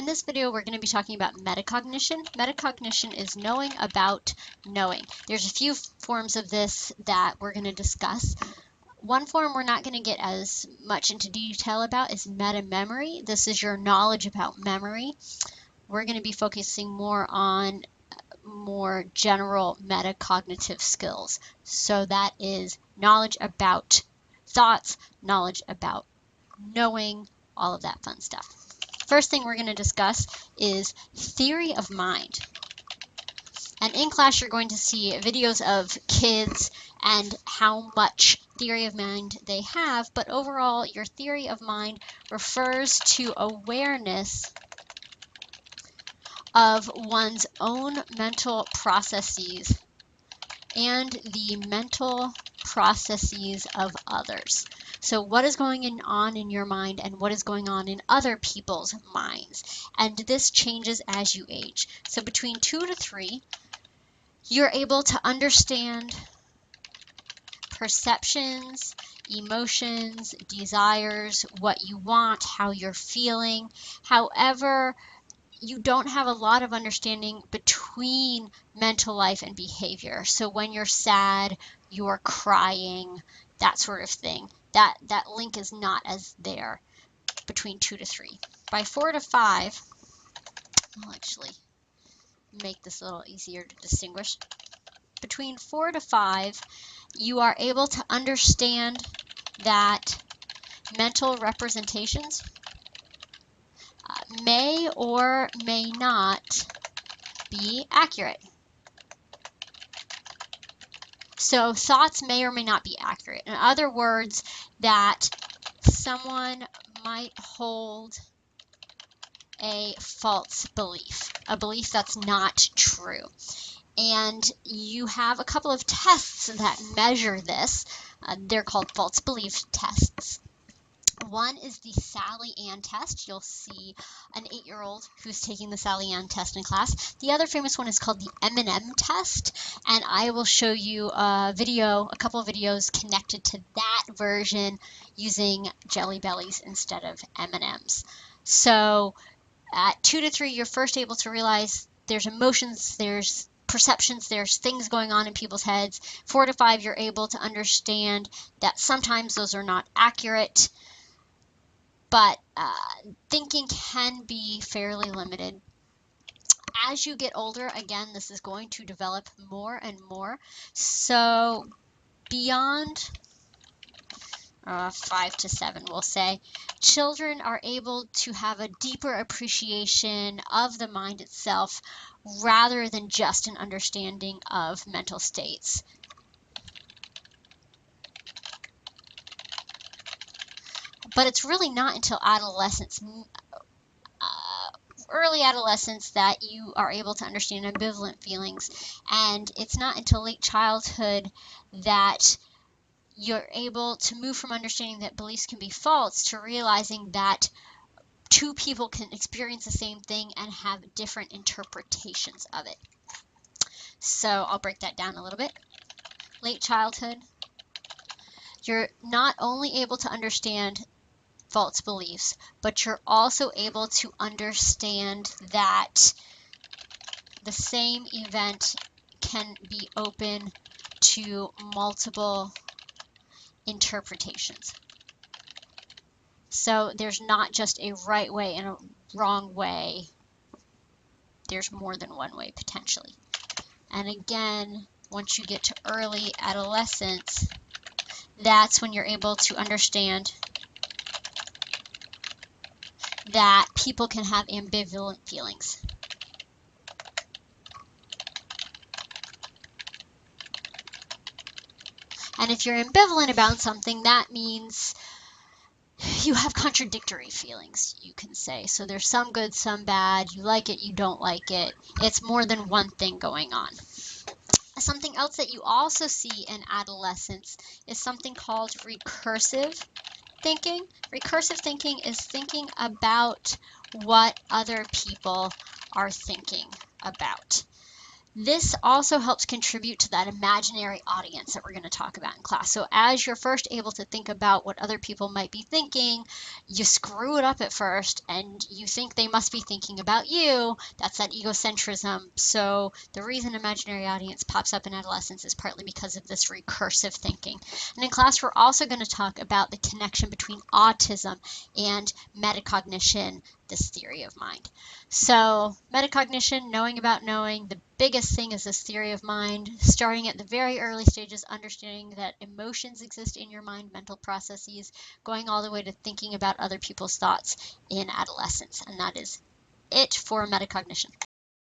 this video, we're going to be talking about metacognition. Metacognition is knowing about knowing. There's a few forms of this that we're going to discuss. One form we're not going to get as much into detail about is meta-memory. This is your knowledge about memory. We're going to be focusing more on more general metacognitive skills. So that is knowledge about thoughts, knowledge about knowing, all of that fun stuff. First thing we're going to discuss is theory of mind. And in class, you're going to see videos of kids and how much theory of mind they have. But overall, your theory of mind refers to awareness of one's own mental processes and the mental processes of others. So what is going on in your mind and what is going on in other people's minds? And this changes as you age. So between 2 to 3, you're able to understand perceptions, emotions, desires, what you want, how you're feeling. However, you don't have a lot of understanding between mental life and behavior. So when you're sad, you're crying, that sort of thing. That link is not as there between 2 to 3. By 4 to 5, I'll actually make this a little easier to distinguish. Between 4 to 5, you are able to understand that mental representations may or may not be accurate. So thoughts may or may not be accurate. In other words, that someone might hold a false belief, a belief that's not true. And you have a couple of tests that measure this. They're called false belief tests. One is the Sally Ann test. You'll see an 8-year-old who's taking the Sally Ann test in class. The other famous one is called the M&M test, and I will show you a couple of videos connected to that version using Jelly Bellies instead of M&Ms. So at 2 to 3, you're first able to realize there's emotions, there's perceptions, there's things going on in people's heads. 4 to 5, you're able to understand that sometimes those are not accurate. But thinking can be fairly limited. As you get older, again, this is going to develop more and more. So beyond 5 to 7, we'll say, children are able to have a deeper appreciation of the mind itself rather than just an understanding of mental states. But it's really not until adolescence, early adolescence, that you are able to understand ambivalent feelings. And it's not until late childhood that you're able to move from understanding that beliefs can be false to realizing that two people can experience the same thing and have different interpretations of it. So I'll break that down a little bit. Late childhood, you're not only able to understand false beliefs, but you're also able to understand that the same event can be open to multiple interpretations. So there's not just a right way and a wrong way. There's more than one way potentially. And again, once you get to early adolescence, that's when you're able to understand that people can have ambivalent feelings. And if you're ambivalent about something, that means you have contradictory feelings, you can say. So there's some good, some bad. You like it, you don't like it. It's more than one thing going on. Something else that you also see in adolescence is something called recursive thinking. Recursive thinking is thinking about what other people are thinking about. This also helps contribute to that imaginary audience that we're going to talk about in class. So as you're first able to think about what other people might be thinking, you screw it up at first and you think they must be thinking about you. That's that egocentrism. So the reason imaginary audience pops up in adolescence is partly because of this recursive thinking. And in class, we're also going to talk about the connection between autism and metacognition, this theory of mind. So metacognition, knowing about knowing, the biggest thing is this theory of mind, starting at the very early stages, understanding that emotions exist in your mind, mental processes, going all the way to thinking about other people's thoughts in adolescence. And that is it for metacognition.